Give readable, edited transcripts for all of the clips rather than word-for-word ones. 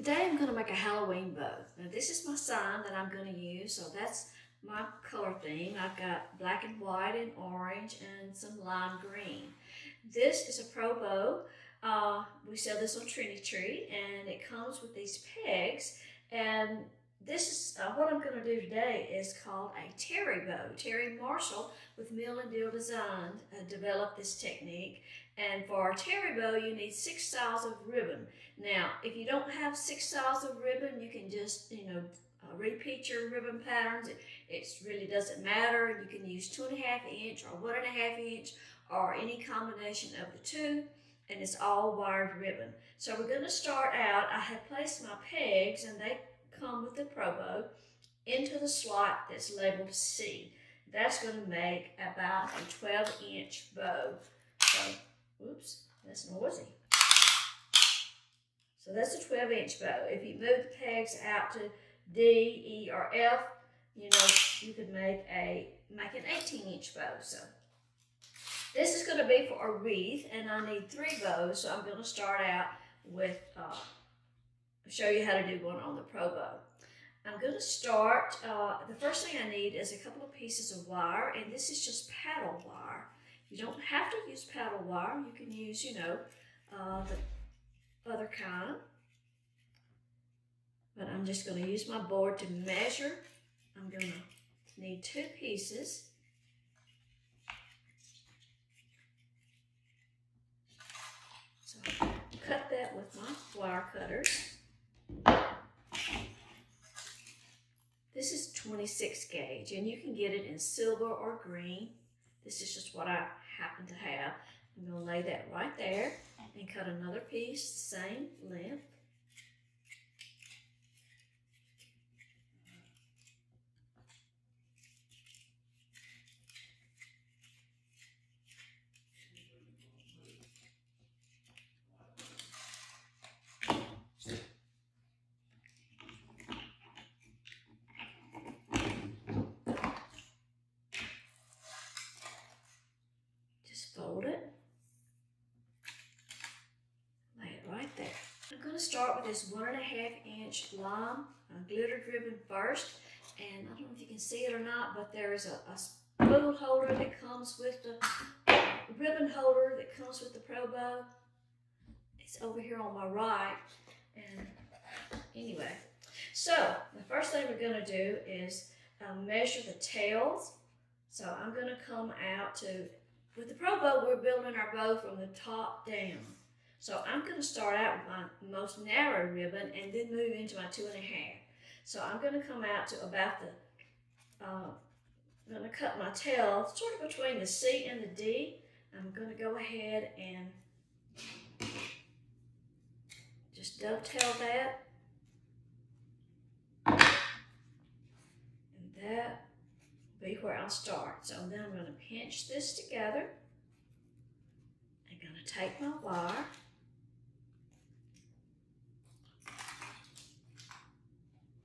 Today I'm going to make a Halloween bow. Now this is my sign that I'm going to use, so that's my color theme. I've got black and white and orange and some lime green. This is a Probow. We sell this on Trendy Tree, and it comes with these pegs. And this is what I'm going to do today is called a Terri Bow. Terry Marshall with Mill and Deal Design developed this technique. And for a Terri Bow, you need 6 styles of ribbon. Now, if you don't have 6 styles of ribbon, you can just, repeat your ribbon patterns. It really doesn't matter. You can use 2.5 inch or 1.5 inch or any combination of the two, and it's all wired ribbon. So we're going to start out. I have placed my pegs, and they come with the Probow, into the slot that's labeled C. That's going to make about a 12-inch bow. So, whoops, that's noisy. So that's a 12-inch bow. If you move the pegs out to D, E, or F, you could make an 18-inch bow. So this is going to be for a wreath, and I need 3 bows. So I'm going to start out with show you how to do one on the Probow. I'm going to start. The first thing I need is a couple of pieces of wire, and this is just paddle wire. You don't have to use paddle wire. You can use, the other kind. But I'm just going to use my board to measure. I'm going to need 2 pieces. So cut that with my wire cutters. This is 26 gauge, and you can get it in silver or green. This is just what I happen to have. I'm going to lay that right there and cut another piece, same length. Fold it, lay it right there. I'm going to start with this 1.5 inch lime glittered ribbon first, and I don't know if you can see it or not, but there is a spool holder that comes with the ribbon holder that comes with the Probow. It's over here on my right, and anyway, so the first thing we're going to do is measure the tails. So I'm going to come out to. With the Probow, we're building our bow from the top down. So I'm going to start out with my most narrow ribbon and then move into my 2.5. So I'm going to come out to about I'm going to cut my tail sort of between the C and the D. I'm going to go ahead and just dovetail that. And that be where I'll start. So then I'm going to pinch this together. I'm going to take my wire.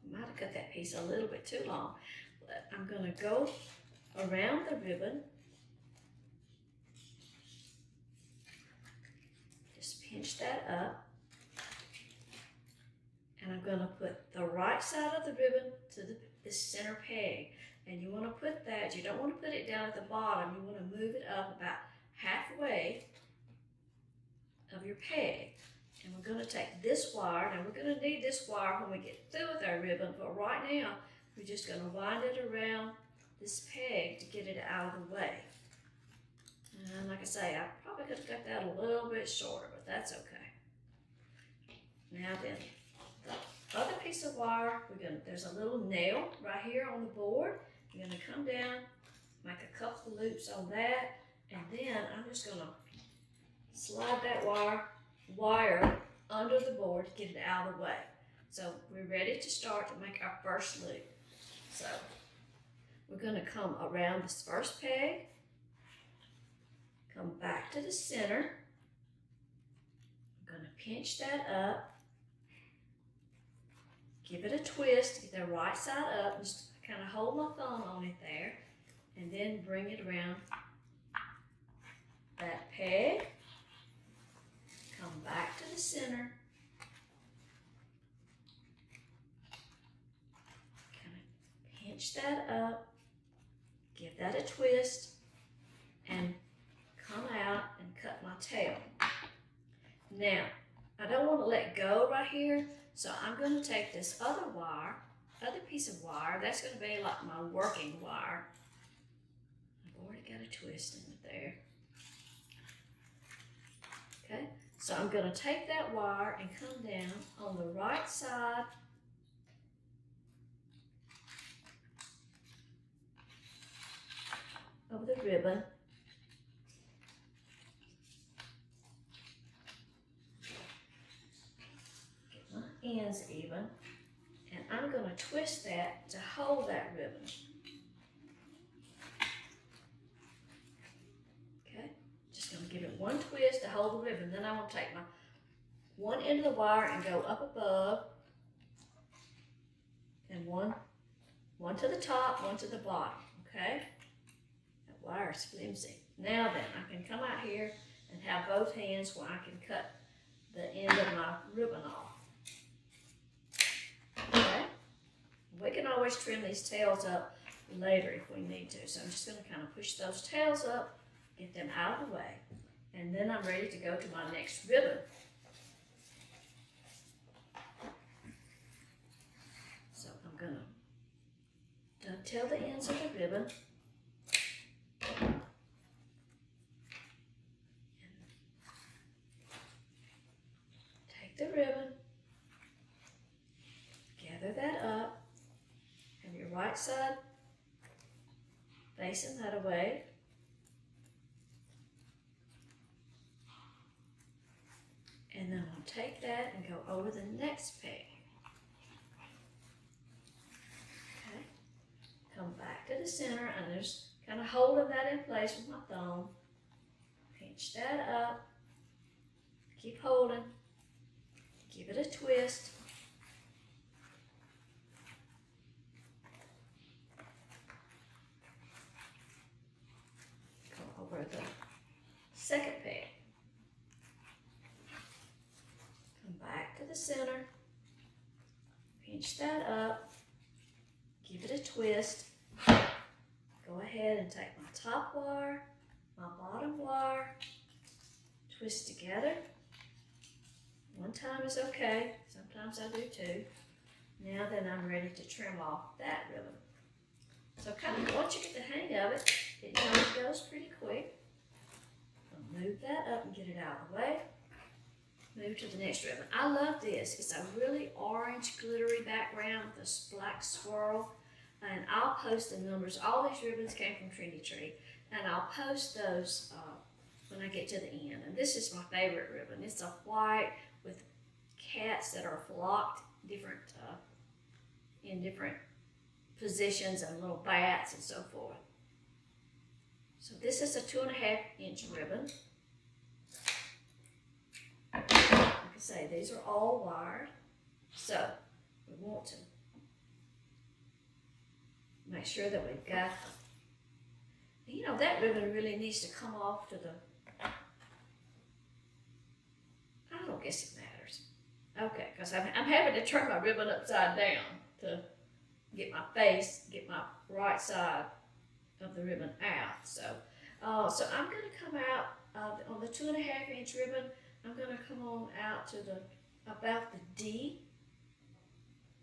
I might have cut that piece a little bit too long, but I'm going to go around the ribbon. Just pinch that up. And I'm going to put the right side of the ribbon to the center peg. And you want to put that, you don't want to put it down at the bottom, you want to move it up about halfway of your peg. And we're going to take this wire, now we're going to need this wire when we get through with our ribbon, but right now we're just going to wind it around this peg to get it out of the way. And like I say, I probably could have cut that a little bit shorter, but that's okay. Now then, the other piece of wire, there's a little nail right here on the board. You're going to come down, make a couple of loops on that, and then I'm just going to slide that wire under the board to get it out of the way. So we're ready to start to make our first loop. So we're going to come around this first peg, come back to the center. I'm going to pinch that up, give it a twist, get the right side up, just kind of hold my thumb on it there, and then bring it around that peg, come back to the center, pinch that up, give that a twist, and come out and cut my tail. Now, I don't want to let go right here, so I'm going to take this other piece of wire, that's going to be like my working wire. I've already got a twist in it there. Okay, so I'm going to take that wire and come down on the right side of the ribbon. Get my ends even, and I'm going to twist that to hold that ribbon. Okay, just going to give it one twist to hold the ribbon. Then I'm going to take my one end of the wire and go up above, and one to the top, one to the bottom. Okay, that wire is flimsy. Now then, I can come out here and have both hands where I can cut the end of my ribbon off. Okay, we can always trim these tails up later if we need to. So I'm just going to kind of push those tails up, get them out of the way, and then I'm ready to go to my next ribbon. So I'm going to dovetail the ends of the ribbon. Take the ribbon, gather that up, have your right side facing that away. And then I'll take that and go over the next peg. Okay, come back to the center and just kind of holding that in place with my thumb. Pinch that up, keep holding, give it a twist. Go over the second peg. Come back to the center, pinch that up, give it a twist. Go ahead and take my top wire, my bottom wire, twist together. One time is okay, sometimes I do too. Now then I'm ready to trim off that ribbon. So kind of once you get the hang of it, it goes pretty quick. I'll move that up and get it out of the way. Move to the next ribbon. I love this. It's a really orange glittery background with this black swirl. And I'll post the numbers. All these ribbons came from Trendy Tree. And I'll post those when I get to the end. And this is my favorite ribbon. It's a white with cats that are flocked in different positions and little bats and so forth. So this is a 2.5-inch ribbon. Like I say, these are all wired. So we want to make sure that we've got them. That ribbon really needs to come off to the, I don't guess it matters. Okay, because I'm having to turn my ribbon upside down to get my right side of the ribbon out. So I'm going to come out on the 2.5-inch ribbon. I'm going to come on out to about the D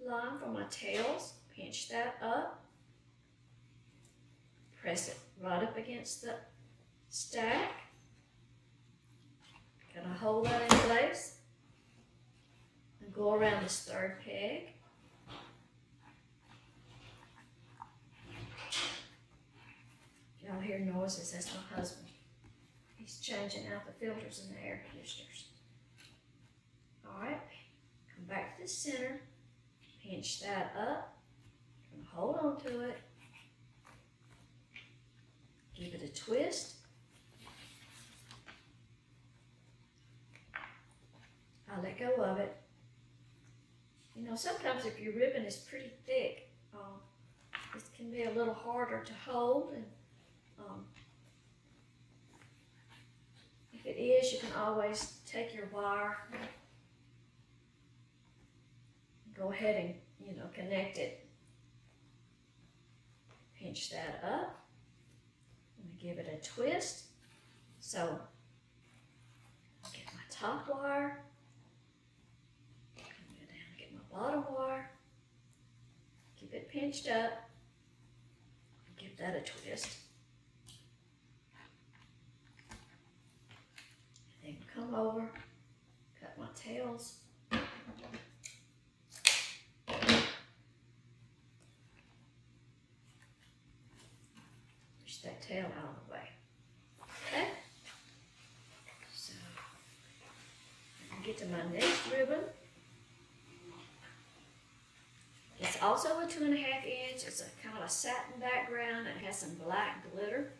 line for my tails. Pinch that up. Press it right up against the stack. Kind of hold that in place. And go around this third peg. Y'all hear noises, that's my husband. He's changing out the filters in the air conditioners. Alright, come back to the center, pinch that up, and hold on to it. Give it a twist. I'll let go of it. Sometimes if your ribbon is pretty thick, it can be a little harder to hold. And if it is, you can always take your wire, go ahead and connect it pinch that up. I'm going to give it a twist. So, I'll get my top wire. Come down and get my bottom wire. Keep it pinched up. Give that a twist. And then come over, cut my tails. Push that tail out of the way. Okay? So, I can get to my next ribbon. It's also a 2.5 inch. It's a kind of a satin background. It has some black glitter.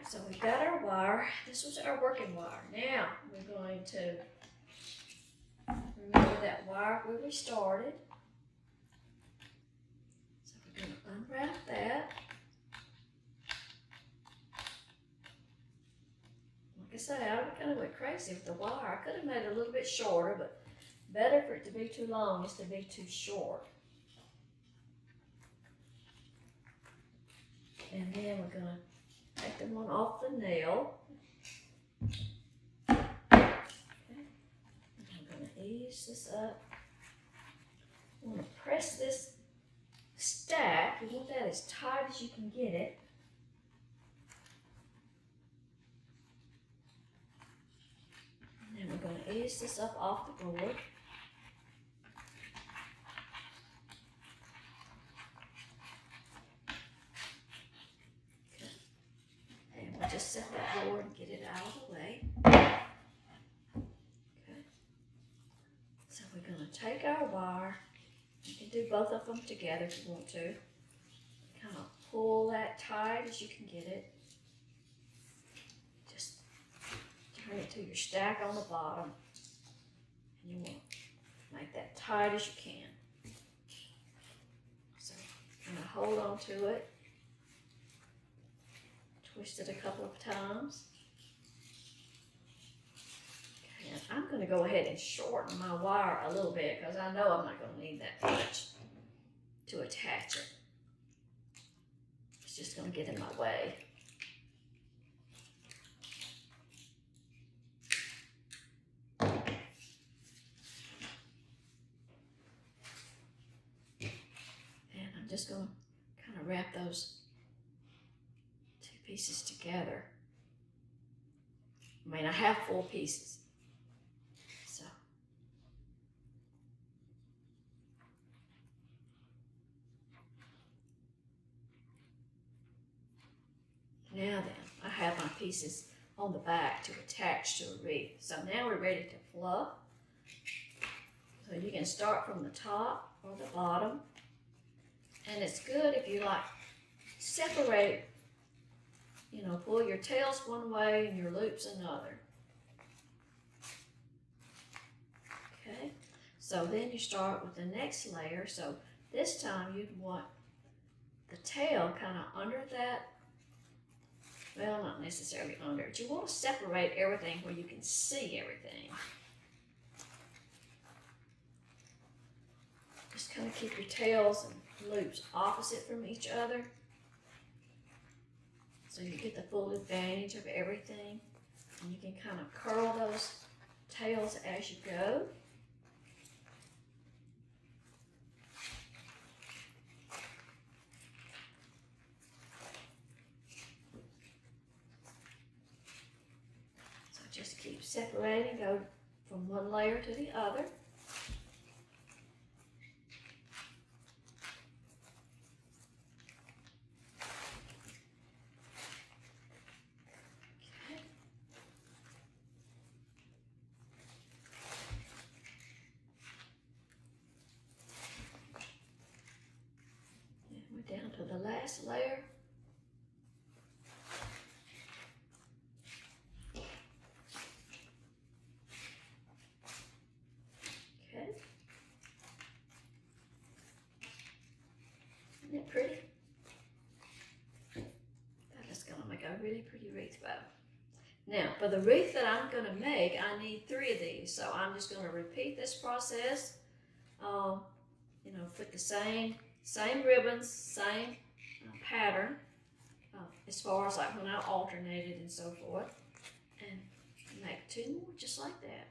So we got our wire. This was our working wire. Now we're going to remember that wire where we started. So we're going to unwrap that. Like I said, I kind of went crazy with the wire. I could have made it a little bit shorter, but better for it to be too long is to be too short. And then we're going to take the one off the nail. Okay. I'm going to ease this up. I want to press this stack. You want that as tight as you can get it. And then we're going to ease this up off the board. Just set that board and get it out of the way. Okay. So we're going to take our wire. You can do both of them together if you want to. Kind of pull that tight as you can get it. Just turn it to your stack on the bottom. And you want to make that tight as you can. So I'm going to hold on to it. Twist it a couple of times. Okay, and I'm going to go ahead and shorten my wire a little bit because I know I'm not going to need that much to attach it. It's just going to get in my way. And I'm just going to kind of wrap those pieces together. I mean, I have 4 pieces. So. Now then, I have my pieces on the back to attach to a wreath. So now we're ready to fluff. So you can start from the top or the bottom. And it's good if you like separate. You know, pull your tails one way and your loops another. Okay, so then you start with the next layer. So this time you'd want the tail kind of under that, well, not necessarily under it. You want to separate everything where you can see everything. Just kind of keep your tails and loops opposite from each other so you get the full advantage of everything. And you can kind of curl those tails as you go. So just keep separating, go from one layer to the other. Down to the last layer. Okay. Isn't it pretty? That is going to make a really pretty wreath bow. Now, for the wreath that I'm going to make, I need 3 of these. So I'm just going to repeat this process. You know, put the same ribbons, same pattern, as far as like when I alternated and so forth, and make 2 more just like that.